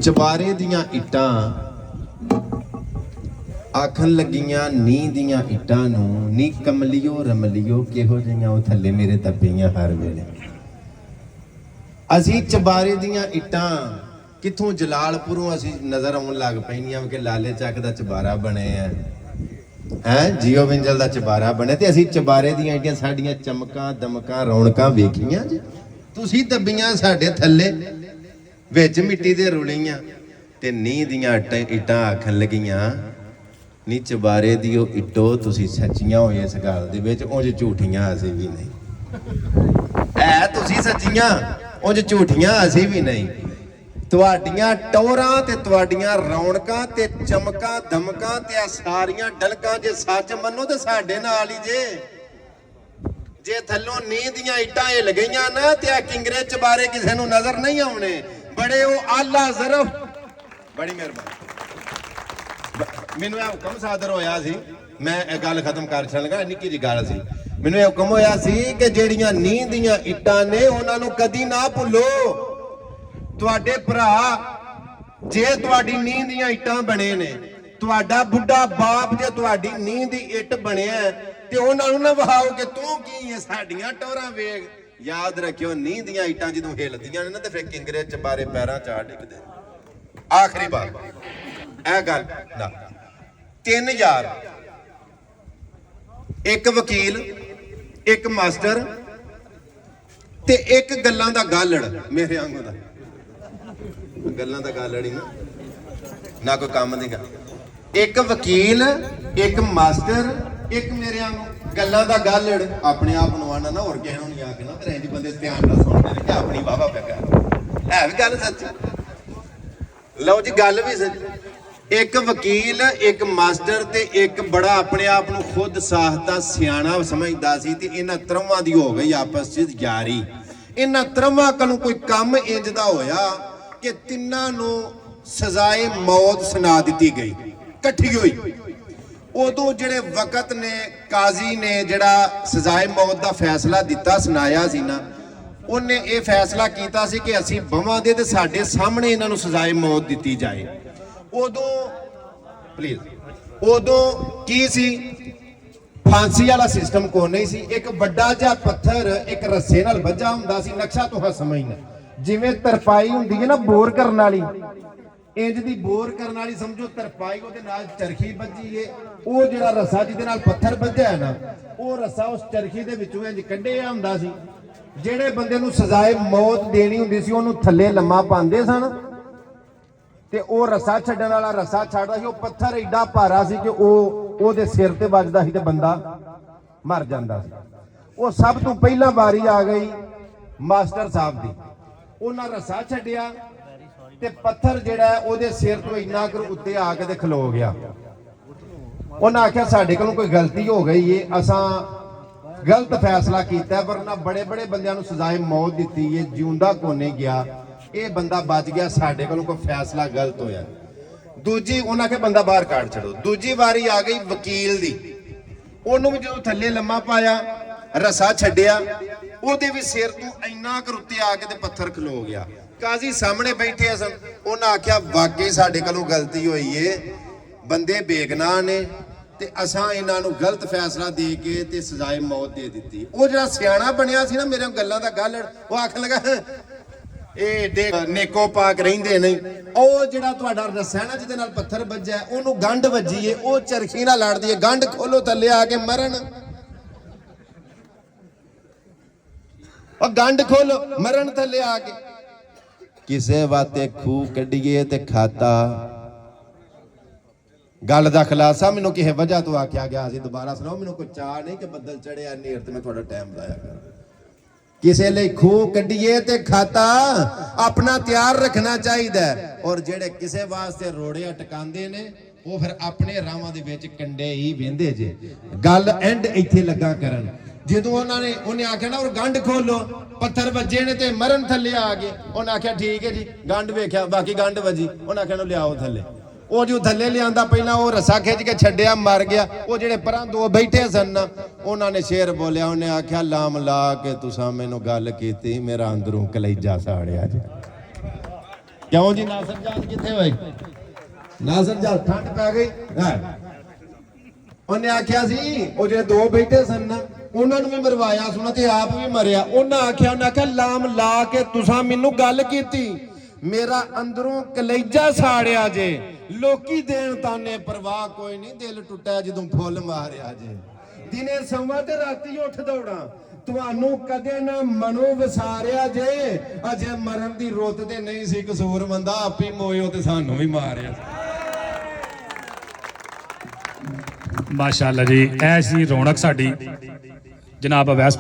ਚਬਾਰੇ ਦੀਆਂ ਇੱਟਾਂ ਆਖਣ ਲੱਗੀਆਂ ਨੀਂਹ ਦੀਆਂ ਇੱਟਾਂ ਨੂੰ, ਨੀ ਕਮਲਿਓ ਰਮਲਿਓ ਕਿਹੋ ਜਿਹੀਆਂ ਉਹ ਥੱਲੇ ਮੇਰੇ ਦੱਬੀਆਂ ਹਰ ਵੇਲੇ। ਅਸੀਂ ਚਬਾਰੇ ਦੀਆਂ ਇੱਟਾਂ ਕਿੱਥੋਂ ਜਲਾਲਪੁਰੋਂ ਅਸੀਂ ਨਜ਼ਰ ਆਉਣ ਲੱਗ ਪੈਣੀਆਂ ਕਿ ਲਾਲੇ ਚੱਕ ਦਾ ਚਬਾਰਾ ਬਣੇ ਹੈ ਜੀਓ ਵਿੰਜਲ ਦਾ ਚਬਾਰਾ ਬਣੇ, ਤੇ ਅਸੀਂ ਚਬਾਰੇ ਦੀਆਂ ਇੱਟਾਂ ਸਾਡੀਆਂ ਚਮਕਾਂ ਦਮਕਾਂ ਰੌਣਕਾਂ ਵੇਖੀਆਂ ਜੀ। ਤੁਸੀਂ ਦੱਬੀਆਂ ਸਾਡੇ ਥੱਲੇ ਵਿੱਚ ਮਿੱਟੀ ਦੇ ਰੁਲੀਆਂ, ਤੇ ਨੀਂਹ ਦੀਆਂ ਇੱਟਾਂ ਆਖਣ ਲੱਗੀਆਂ ਨੀ ਚਬਾਰੇ ਦੀ ਉਹ ਇੱਟੋ ਤੁਸੀਂ ਸੱਚੀਆਂ ਹੋਏ ਇਸ ਗੱਲ ਦੇ ਵਿੱਚ, ਉਂਝ ਝੂਠੀਆਂ ਅਸੀਂ ਵੀ ਨਹੀਂ। ਹੈ ਤੁਸੀਂ ਸੱਚੀਆਂ, ਉਂਝ ਝੂਠੀਆਂ ਅਸੀਂ ਵੀ ਨਹੀਂ। ਤੁਹਾਡੀਆਂ ਟੌਰਾਂ ਤੇ ਤੁਹਾਡੀਆਂ ਰੌਣਕਾਂ ਤੇ ਚਮਕਾਂ ਦਮਕਾਂ ਤੇ ਆ ਸਾਰੀਆਂ ਡਲਕਾਂ ਜੇ ਸੱਚ ਮੰਨੋ ਤੇ ਸਾਡੇ ਨਾਲ ਹੀ ਜੇ ਥੱਲੋਂ ਨੀਂਹ ਦੀਆਂ ਇੱਟਾਂ ਇਹ ਲਗਈਆਂ ਨਾ ਤੇ ਆ ਕਿੰਗਰੇ ਚਬਾਰੇ ਕਿਸੇ ਨੂੰ ਨਜ਼ਰ ਨਹੀਂ ਆਉਣੇ। ਬੜੇ ਉਹ ਆਲਾ ਜ਼ਰਫ, ਬੜੀ ਮਿਹਰਬਾਨੀ। ਮੈਨੂੰ ਇਹ ਹੁਕਮ ਸਾਦਰ ਹੋਇਆ ਸੀ, ਮੈਂ ਇਹ ਗੱਲ ਖਤਮ ਕਰ ਛੱਡ ਲਗਾ, ਨਿੱਕੀ ਜਿਹੀ ਗੱਲ ਸੀ। ਮੈਨੂੰ ਇਹ ਹੁਕਮ ਹੋਇਆ ਸੀ ਕਿ ਜਿਹੜੀਆਂ ਨੀਂਹ ਦੀਆਂ ਇੱਟਾਂ ਨੇ ਉਹਨਾਂ ਨੂੰ ਕਦੀ ਨਾ ਭੁੱਲੋ। ਤੁਹਾਡੇ ਭਰਾ ਜੇ ਤੁਹਾਡੀ ਨੀਂਹ ਦੀਆਂ ਇੱਟਾਂ ਬਣੇ ਨੇ, ਤੁਹਾਡਾ ਬੁੱਢਾ ਬਾਪ ਜੇ ਤੁਹਾਡੀ ਨੀਂਹ ਦੀ ਇੱਟ ਬਣਿਆ ਤੇ ਉਹਨਾਂ ਨੂੰ ਨਾ ਵਹਾਓ ਕਿ ਤੂੰ ਕੀ ਹੈ, ਸਾਡੀਆਂ ਟੋਰਾਂ ਵੇਖ। ਯਾਦ ਰੱਖਿਓ ਨੀਂਹ ਦੀਆਂ ਇੱਟਾਂ ਜਦੋਂ ਹਿੱਲਦੀਆਂ ਨੇ ਨਾ ਤੇ ਫਿਰ ਕਿੰਗਰੇ ਚਬਾਰੇ ਪੈਰਾਂ ਚ ਡਿੱਗਦੇ। ਆਖਰੀ ਬਾਤ ਇਹ ਗੱਲ ਦਾ 3 ਯਾਰ, ਇੱਕ ਵਕੀਲ, ਇੱਕ ਮਾਸਟਰ ਤੇ ਇੱਕ ਗੱਲਾਂ ਦਾ ਗਾਲੜ, ਮੇਰੇ ਵਾਂਗੂ ਦਾ ਗੱਲਾਂ ਦਾ ਗਾਲੜ ਹੀ ਨਾ ਕੋਈ ਕੰਮ ਦੀ ਗੱਲ। ਇੱਕ ਵਕੀਲ, ਇੱਕ ਮਾਸਟਰ, ਇੱਕ ਮੇਰੇ ਵਾਂਗੂ ਗੱਲਾਂ ਦਾ ਗਾਲੜ। ਆਪਣੇ ਆਪ ਨੂੰ ਆਣਾ ਨਾ ਹੋਰ ਕਿਸੇ ਨੂੰ ਨਹੀਂ ਆਖਣਾ, ਫਿਰ ਇੰਜ ਬੰਦੇ ਧਿਆਨ ਨਾਲ ਸੁਣਦੇ ਨੇ ਕਿ ਆਪਣੀ ਵਾਹਵਾ ਪਿਆ ਕਰ। ਹੈ ਵੀ ਗੱਲ ਸੱਚ। ਲਓ ਜੀ ਗੱਲ ਵੀ ਸੱਚ। ਇੱਕ ਵਕੀਲ, ਇੱਕ ਮਾਸਟਰ ਤੇ ਇੱਕ ਬੜਾ ਆਪਣੇ ਆਪ ਨੂੰ ਖੁਦ ਸਾਹਤਾ ਸਿਆਣਾ ਸਮਝਦਾ ਸੀ, ਤੇ ਇਹਨਾਂ ਤਰਵਾਂ ਦੀ ਹੋ ਗਈ ਆਪਸ ਵਿੱਚ ਯਾਰੀ। ਇਹਨਾਂ ਤਰਵਾਂ ਕੋਲੋਂ ਕੋਈ ਕੰਮ ਇੰਜ ਦਾ ਹੋਇਆ ਕਿ ਤਿੰਨਾਂ ਨੂੰ ਸਜ਼ਾਏ ਮੌਤ ਸੁਣਾ ਦਿੱਤੀ ਗਈ, ਇਕੱਠੀ ਹੋਈ। ਉਦੋਂ ਜਿਹੜੇ ਵਕਤ ਨੇ ਕਾਜ਼ੀ ਨੇ ਜਿਹੜਾ ਸਜ਼ਾਏ ਮੌਤ ਦਾ ਫੈਸਲਾ ਦਿੱਤਾ ਸੁਣਾਇਆ ਸੀ ਨਾ, ਉਹਨੇ ਇਹ ਫੈਸਲਾ ਕੀਤਾ ਸੀ ਕਿ ਅਸੀਂ ਬਵਾਂ ਦੇ ਤੇ ਸਾਡੇ ਸਾਹਮਣੇ ਇਹਨਾਂ ਨੂੰ ਸਜ਼ਾਏ ਮੌਤ ਦਿੱਤੀ ਜਾਏ। ਉਦੋਂ ਕੀ ਸੀ, ਫਾਂਸੀ ਵਾਲਾ ਸਿਸਟਮ ਕੋਈ ਨਹੀਂ ਸੀ। ਇੱਕ ਵੱਡਾ ਜਿਹਾ ਪੱਥਰ ਇੱਕ ਰੱਸੇ ਨਾਲ ਵੱਜਾ ਹੁੰਦਾ ਸੀ, ਨਕਸ਼ਾ ਤੁਹਾਂ ਸਮਝਣਾ, ਜਿਵੇਂ ਤਰਪਾਈ ਹੁੰਦੀ ਹੈ ਨਾ ਬੋਰ ਕਰਨ ਵਾਲੀ, ਇੰਜ ਦੀ ਬੋਰ ਕਰਨ ਵਾਲੀ ਸਮਝੋ ਤਰਪਾਈ, ਉਹਦੇ ਨਾਲ ਚਰਖੀ ਵੱਜੀ ਏ। ਉਹ ਜਿਹੜਾ ਰੱਸਾ ਜਿਹਦੇ ਨਾਲ ਪੱਥਰ ਵੱਜਿਆ ਹੈ ਨਾ, ਉਹ ਰੱਸਾ ਉਸ ਚਰਖੀ ਦੇ ਵਿੱਚੋਂ ਇੰਜ ਕੱਢਿਆ ਹੁੰਦਾ ਸੀ। ਜਿਹੜੇ ਬੰਦੇ ਨੂੰ ਸਜ਼ਾਏ ਮੌਤ ਦੇਣੀ ਹੁੰਦੀ ਸੀ ਉਹਨੂੰ ਥੱਲੇ ਲੰਮਾ ਪਾਉਂਦੇ ਸਨ, ਤੇ ਉਹ ਰੱਸਾ ਛੱਡਣ ਵਾਲਾ ਰੱਸਾ ਛੱਡਦਾ ਸੀ। ਉਹ ਪੱਥਰ ਏਡਾ ਭਾਰਾ ਸੀ ਕਿ ਉਹਦੇ ਸਿਰ ਤੇ ਵੱਜਦਾ ਸੀ ਤੇ ਬੰਦਾ ਮਰ ਜਾਂਦਾ ਸੀ। ਉਹ ਸਭ ਤੋਂ ਪਹਿਲਾਂ ਵਾਰੀ ਆ ਗਈ ਮਾਸਟਰ ਸਾਹਿਬ ਦੀ। ਉਹਨਾਂ ਰੱਸਾ ਛੱਡਿਆ ਤੇ ਪੱਥਰ ਜਿਹੜਾ ਉਹਦੇ ਸਿਰ ਤੋਂ ਇੰਨਾ ਕੁ ਉੱਤੇ ਆ ਕੇ ਤੇ ਖਲੋ ਗਿਆ। ਉਹਨਾਂ ਆਖਿਆ ਸਾਡੇ ਕੋਲੋਂ ਕੋਈ ਗਲਤੀ ਹੋ ਗਈ ਏ, ਅਸਾਂ ਗਲਤ ਫੈਸਲਾ ਕੀਤਾ, ਵਰਨਾ ਬੜੇ ਬੜੇ ਬੰਦਿਆਂ ਨੂੰ ਸਜ਼ਾਏ ਮੌਤ ਦਿੱਤੀ ਏ, ਜਿਉਂਦਾ ਕੋਨੇ ਗਿਆ, ਇਹ ਬੰਦਾ ਬਚ ਗਿਆ, ਸਾਡੇ ਕੋਲੋਂ ਕੋਈ ਫੈਸਲਾ ਗਲਤ ਹੋਇਆ। ਦੂਜੀ ਉਹਨਾਂ ਕੇ ਬੰਦਾ ਬਾਹਰ ਕੱਢ ਛੱਡੋ। ਦੂਜੀ ਵਾਰੀ ਆ ਗਈ ਵਕੀਲ ਦੀ। ਉਹਨੂੰ ਵੀ ਜਦੋਂ ਥੱਲੇ ਲੰਮਾ ਪਾਇਆ, ਰੱਸਾ ਛੱਡਿਆ, ਉਹਦੇ ਵੀ ਸਿਰ ਤੋਂ ਇੰਨਾ ਕੁ ਉੱਤੇ ਆ ਕੇ ਤੇ ਪੱਥਰ ਖਲੋ ਗਿਆ। ਕਾਜ਼ੀ ਸਾਹਮਣੇ ਬੈਠੇ ਸਨ। ਉਹਨਾਂ ਆਖਿਆ ਵਾਕਈ ਸਾਡੇ ਕੋਲੋਂ ਗਲਤੀ ਹੋਈ ਏ, ਬੰਦੇ ਬੇਗਨਾਹ ਨੇ ਤੇ ਅਸਾਂ ਇਹਨਾਂ ਨੂੰ ਗਲਤ ਫੈਸਲਾ ਦੇ ਕੇ ਤੇ ਸਜ਼ਾਏ ਮੌਤ ਦੇ ਦਿੱਤੀ। ਉਹ ਜਿਹੜਾ ਸਿਆਣਾ ਬਣਿਆ ਸੀ ਨਾ ਮੇਰੇ ਗੱਲਾਂ ਦਾ ਗਾਲੜ, ਉਹ ਆਖਣ ਲੱਗਾ ਇਹ ਨੇਕੋ ਪਾਕ ਰਹਿੰਦੇ ਨਹੀਂ। ਉਹ ਜਿਹੜਾ ਤੁਹਾਡਾ ਰੱਸਾ ਨਾ ਜਿਹਦੇ ਨਾਲ ਪੱਥਰ ਵੱਜਿਆ, ਉਹਨੂੰ ਗੰਢ ਵੱਜੀ ਏ, ਉਹ ਚਰਖੀ ਨਾਲ ਲੜਦੀ ਏ, ਗੰਢ ਖੋਲੋ ਥੱਲੇ ਆ ਕੇ ਮਰਨ। ਉਹ ਗੰਢ ਖੋਲੋ ਮਰਨ ਥੱਲੇ ਆ ਕੇ। ਕਿਸੇ ਵਾਤੇ ਖੂਹ ਕੱਢੀਏ ਤੇ ਖਾਤਾ। ਗੱਲ ਦਾ ਖੁਲਾਸਾ ਮੈਨੂੰ ਕਿਸੇ ਵਜ੍ਹਾ ਤੋਂ ਆਖਿਆ ਗਿਆ ਸੀ, ਦੁਬਾਰਾ ਸੁਣਾਓ। ਮੈਨੂੰ ਕੋਈ ਚਾਹ ਨਹੀਂ ਕਿ ਬੱਦਲ ਚੜਿਆ ਨੇਰ ਤੇ ਮੈਂ ਤੁਹਾਡਾ ਟਾਈਮ ਲਾਇਆ ਕਰ। ਕਿਸੇ ਲਈ ਖੂਹ ਕੱਢੀਏ ਤੇ ਖਾਤਾ ਆਪਣਾ ਤਿਆਰ ਰੱਖਣਾ ਚਾਹੀਦਾ, ਔਰ ਜਿਹੜੇ ਕਿਸੇ ਵਾਸਤੇ ਰੋੜਿਆ ਟਿਕਾਉਂਦੇ ਨੇ ਉਹ ਫਿਰ ਆਪਣੇ ਰਾਵਾਂ ਦੇ ਵਿੱਚ ਕੰਡੇ ਹੀ ਵਹਿੰਦੇ ਜੇ। ਗੱਲ ਐਂਡ ਇੱਥੇ ਲੱਗਾ ਕਰਨ। ਜਦੋਂ ਉਹਨੇ ਆਖਿਆ ਨਾ ਉਹ ਗੰਢ ਖੋਲੋ, ਪੱਥਰ ਵੱਜੇ ਨੇ ਤੇ ਮਰਨ ਥੱਲੇ ਆ ਗਏ। ਉਹਨੇ ਆਖਿਆ ਠੀਕ ਹੈ ਜੀ, ਗੰਢ ਵੇਖਿਆ ਬਾਕੀ ਗੰਢ ਵੱਜੀ। ਉਹਨੇ ਆਖਿਆ ਨੂੰ ਲਿਆਓ ਥੱਲੇ। ਉਹ ਜੋ ਥੱਲੇ ਲਿਆਂਦਾ ਪਹਿਲਾਂ ਉਹ ਰੱਸਾ ਖਿੱਚ ਕੇ ਛੱਡਿਆ, ਮਰ ਗਿਆ। ਉਹ ਜਿਹੜੇ ਪਰਾਂ ਦੋ ਬੈਠੇ ਸਨ ਉਹਨਾਂ ਨੇ ਸ਼ੇਰ ਬੋਲਿਆ। ਉਹਨੇ ਆਖਿਆ ਲਾਮ ਲਾ ਕੇ ਤੁਸਾਂ ਮੈਨੂੰ ਗੱਲ ਕੀਤੀ, ਮੇਰਾ ਅੰਦਰੋਂ ਕਲੇਜਾ ਸਾੜਿਆ ਜੀ। ਕਿਉਂ ਜੀ ਨਾਸਰ ਜਾਨ ਕਿੱਥੇ ਹੋਏ? ਨਾਸਰ ਜਾਨ ਠੰਡ ਪੈ ਗਈ ਉਹਨੇ ਆਖਿਆ ਸੀ ਉਹ ਜਿਹੜੇ ਦੋ ਬੈਠੇ ਸਨ ਨਾ ਉਹਨਾਂ ਨੂੰ ਵੀ ਮਰਵਾਇਆ ਸੁਣਾ ਤੇ ਆਪ ਵੀ ਮਰਿਆ। ਉਹਨਾਂ ਆਖਿਆ ਲਾਮ ਲਾ ਕੇ ਤੁਸਾਂ ਮੈਨੂੰ ਗੱਲ ਕੀਤੀ, ਮੇਰਾ ਅੰਦਰੋਂ ਕਲੇਜਾ ਸਾੜਿਆ ਜੇ, ਲੋਕੀ ਦੇਣ ਤਾਨੇ ਪਰਵਾਹ ਕੋਈ ਨਹੀਂ, ਦਿਲ ਟੁੱਟਿਆ ਜਦੋਂ ਫੁੱਲ ਮਾਰਿਆ ਜੇ। ਦਿਨੇ ਸੌਵਾਂ ਤੇ ਰਾਤੀ ਉੱਠ ਦੌੜਾਂ, ਤੁਹਾਨੂੰ ਕਦੇ ਨਾ ਮਨੋਂ ਵਿਸਾਰਿਆ ਜੇ, ਅਜੇ ਮਰਨ ਦੀ ਰੁੱਤ ਤੇ ਨਹੀਂ ਸੀ ਕਸੂਰ ਬੰਦਾ, ਆਪੀ ਮੋਇਓ ਤੇ ਸਾਨੂੰ ਵੀ ਮਾਰਿਆ। ਮਾਸ਼ਾਅੱਲਾ ਜੀ, ਐਸੀ ਰੌਣਕ ਸਾਡੀ ਜਨਾਬ ਅਵੈਸ